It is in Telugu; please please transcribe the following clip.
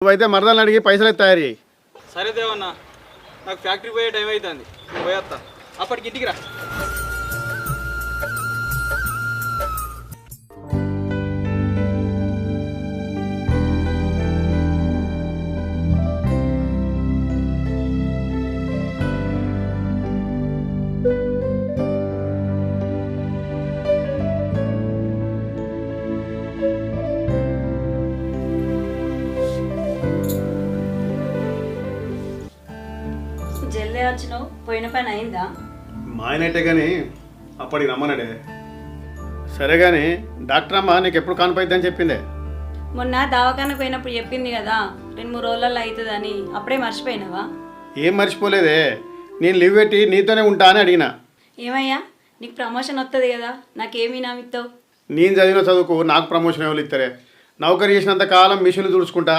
నువ్వైతే మరదలను అడిగి పైసలు తయారు చేయి. సరే దేవన్నా, నాకు ఫ్యాక్టరీ పోయే టైం అవుతుంది, పోయేస్తా. అప్పటికి ఇంటికి రా. జల్దే వచ్చినావు, పోయిన పని అయిందా? మా ఆయనట్టే కానీ అప్పటికి రమ్మన్నాడే. సరే కానీ డాక్టర్ అమ్మ నీకు ఎప్పుడు కానిపోయిద్దని చెప్పిందే. మొన్న దవాఖానకు పోయినప్పుడు చెప్పింది కదా 2-3 రోజులలో అవుతుందని. అప్పుడే మర్చిపోయినావా? ఏం మర్చిపోలేదే, నేను లీవ్ పెట్టి నీతోనే ఉంటా అని అడిగినా. ఏమయ్యా, నీకు ప్రమోషన్ వస్తుంది కదా, నాకేమీ నామిస్తావు? నేను చదివిన చదువుకు నాకు ప్రమోషన్ ఎవరు ఇస్తారే? నౌకరీ చేసినంత కాలం మిషన్లు తుడుచుకుంటా